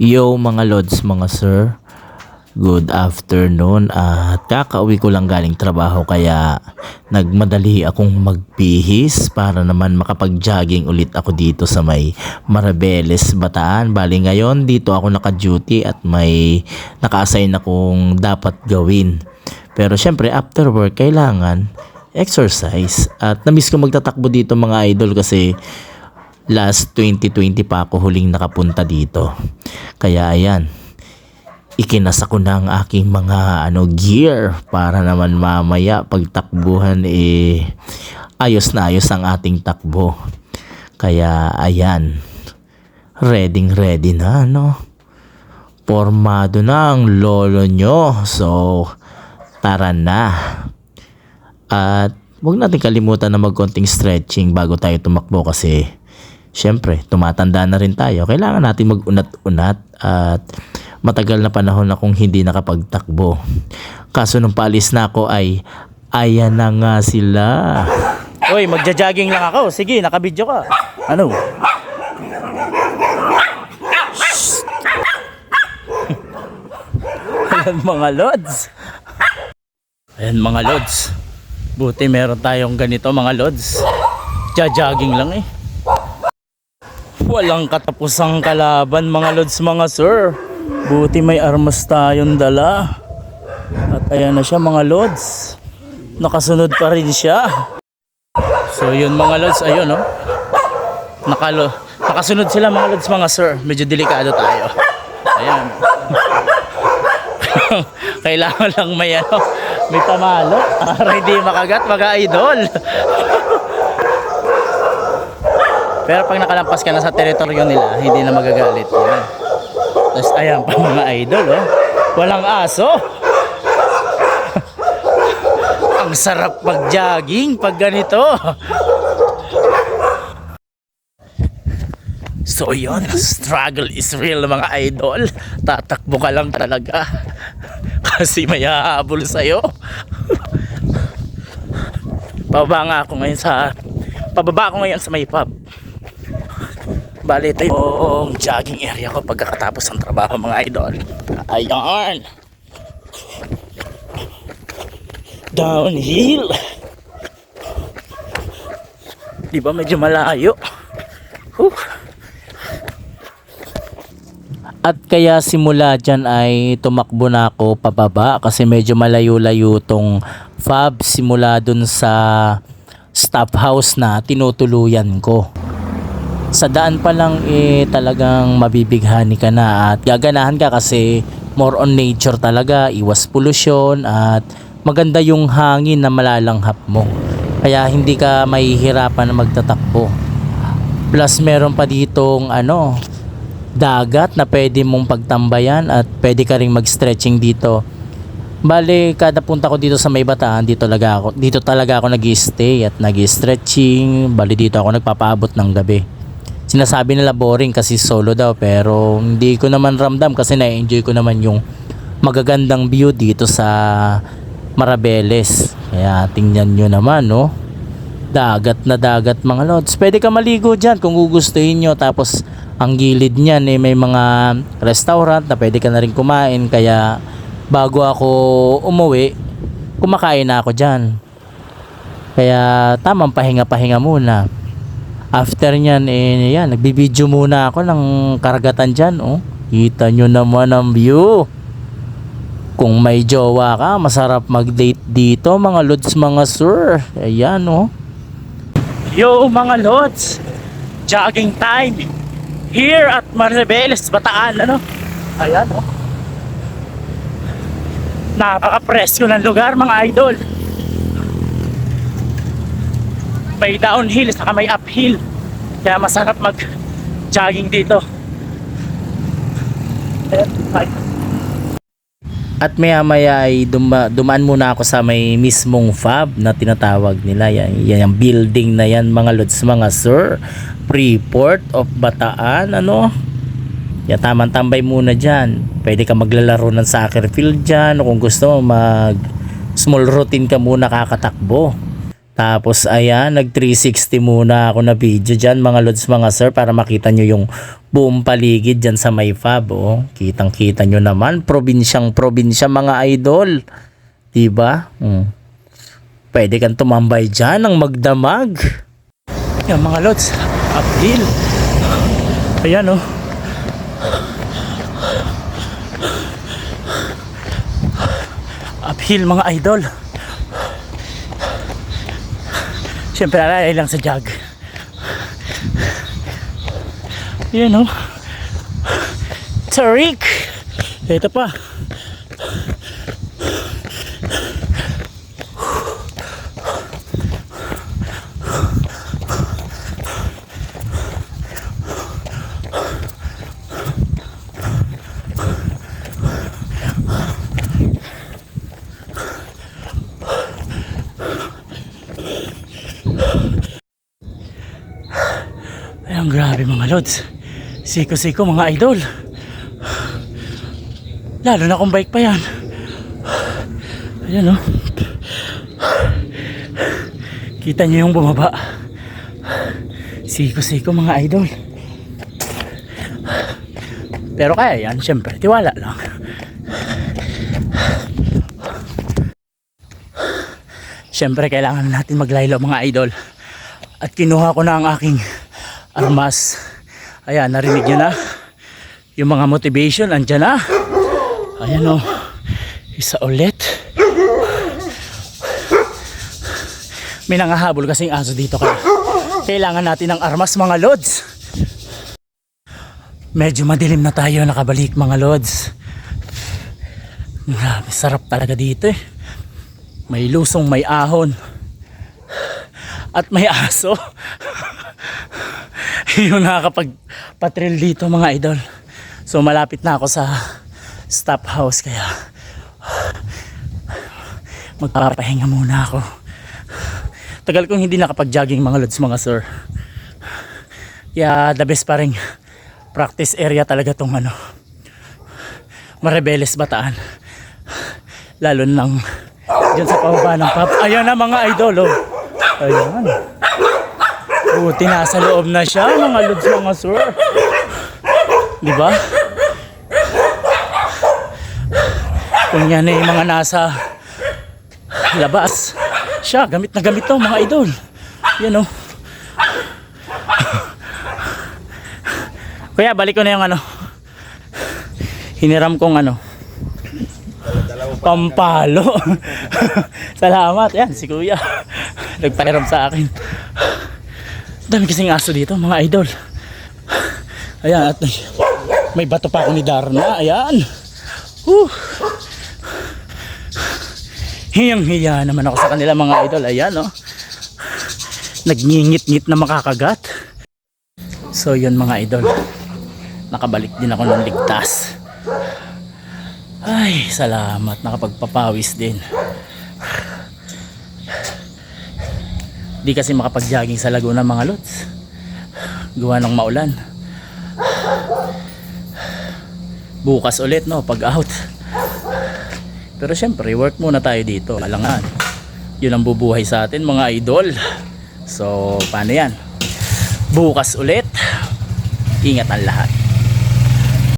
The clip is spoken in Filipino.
Yo mga lods, mga sir, good afternoon. At kakauwi ko lang galing trabaho kaya nagmadali akong magbihis para naman makapag-jogging ulit ako dito sa may Marabeles, Bataan. Bali ngayon dito ako naka-duty at may naka-assign akong dapat gawin. Pero syempre after work kailangan exercise at namiss ko magtatakbo dito mga idol kasi last 2020 pa ako huling nakapunta dito. Kaya ayan, ikinasa ko na ang aking mga gear para naman mamaya pagtakbuhan ayos na ayos ang ating takbo. Kaya ayan, ready na Formado na ang lolo nyo. So tara na. At huwag natin kalimutan na magkonting stretching bago tayo tumakbo kasi syempre, tumatanda na rin tayo. Kailangan natin mag-unat-unat at matagal na panahon akong hindi nakapagtakbo. Kaso nung paalis na ako ay ayan na nga sila. Hoy, magja-jogging lang ako. Sige, nakabidyo ka. Ano? Ayan mga lods. Ayan mga lods. Buti meron tayong ganito mga lods. Ja-jogging lang eh. Walang katapusang kalaban mga lods, mga sir. Buti may armas tayong dala. At ayan na siya mga lods. Nakasunod pa rin siya. So yun mga lods, ayun nakasunod sila mga lods, mga sir. Medyo delikado tayo. Ayan. Kailangan lang may may pamalo para hindi makagat mga idol. Pero pag nakalampas ka na sa teritoryo nila, hindi na magagalit yan. Tapos ayan pa mga idol, walang aso. Ang sarap mag-jogging pag ganito. So yun, struggle is real mga idol. Tatakbo ka lang talaga kasi may hahabol sa'yo. Pababa ako ngayon sa may pub. Bali ito yung jogging area ko pagkatapos ng trabaho mga idol. Ayan, downhill. Diba medyo malayo. At kaya simula dyan ay tumakbo na ako pababa kasi medyo malayo-layo tong fob simula dun sa staff house na tinutuluyan ko. Sa daan pa lang talagang mabibighani ka na at gaganahan ka kasi more on nature talaga, iwas pollution at maganda yung hangin na malalanghap mo. Kaya hindi ka mahihirapan na magtatakbo. Plus meron pa ditong dagat na pwede mong pagtambayan at pwede ka ring mag-stretching dito. Bale, kada punta ko dito sa May Bataan, dito talaga ako nag-i-stay at nag-i-stretching. Bale, dito ako nagpapaabot ng gabi. Sinasabi nila boring kasi solo daw, pero hindi ko naman ramdam kasi na-enjoy ko naman yung magagandang view dito sa Marabeles. Kaya tingnan nyo naman, dagat na dagat mga lods. Pwede ka maligo dyan kung gugustuhin nyo. Tapos ang gilid niyan may mga restaurant na pwede ka na rin kumain. Kaya bago ako umuwi, kumakain na ako dyan. Kaya tamang pahinga-pahinga muna. After nyan, nagbibideo muna ako ng karagatan dyan. Kita nyo naman ang view. Kung may jowa ka, masarap mag-date dito mga lods, mga sir. Ayan, Yo mga lods, jogging time here at Marabeles, Bataan. Ayan, napaka-presko ng lugar mga idol. May downhill saka may uphill, kaya masarap mag-jogging dito. At maya ay dumaan muna ako sa may mismong fob na tinatawag nila. Yan yung building na yan mga lods, mga sir. Freeport of Bataan, Yan, tamang tambay muna dyan. Pwede ka maglalaro ng soccer field dyan. O kung gusto mo small routine ka muna kakatakbo. Tapos ayan, nag 360 muna ako na video dyan mga lods mga sir para makita nyo yung buong paligid dyan sa may fab. Oh. Kitang kita nyo naman, probinsyang probinsya mga idol. Diba? Pwede kang tumambay dyan ng magdamag. Yan mga lods, uphill. Ayan oh. Uphill mga idol. Siyempre alay lang sa jog. Yan o. Tarik. Ito pa. Ayun, grabe mga lods. Siko-siko mga idol. Lalo na kung bike pa yan. Ayan o. Kita nyo yung bumaba. Siko-siko mga idol. Pero kaya yan, syempre, tiwala lang. Syempre, kailangan natin maglaylo mga idol. At kinuha ko na ang aking armas. Ayan, narinig nyo na yung mga motivation, andyan na. Ayan o, isa ulit. May nangahabol kasing aso dito, kaya kailangan natin ng armas mga lods. Medyo madilim na tayo nakabalik mga lods. Grabe, sarap talaga dito eh. May lusong, may ahon, at may aso. Yung nakakapag-patrol dito mga idol. So malapit na ako sa stop house, kaya magpapahinga muna ako. Tagal kong hindi nakapag-jogging mga lods mga sir. Kaya the best pa rin practice area talaga tong ano, Maribeles Bataan. Lalo nang dyan sa pababa ng pub. Ayan na mga idol oh. Ayan. Buti nasa loob na siya mga lods mga sir. Diba? Kung yan ay mga nasa labas, siya gamit na gamit to mga idol. Yan oh. Kuya, balik ko na yung ano, hiniram kong ano, pampalo. Salamat. Yan si kuya nagpahiram sa akin. Dami kasing aso dito mga idol. Ayan, at may bato pa ako ni Darna. Ayan. Hiyang-hiya naman ako sa kanila mga idol. Ayan oh. Nagngingit-ngit na makakagat. So yun mga idol, nakabalik din ako ng ligtas. Ay, salamat, nakapagpapawis din. Di kasi makapag-jogging sa Laguna mga lods, gawa ng maulan. Bukas ulit no, pag out. Pero syempre, work muna tayo dito. Alangan, yun ang bubuhay sa atin mga idol. So, paano yan? Bukas ulit. Ingat ang lahat.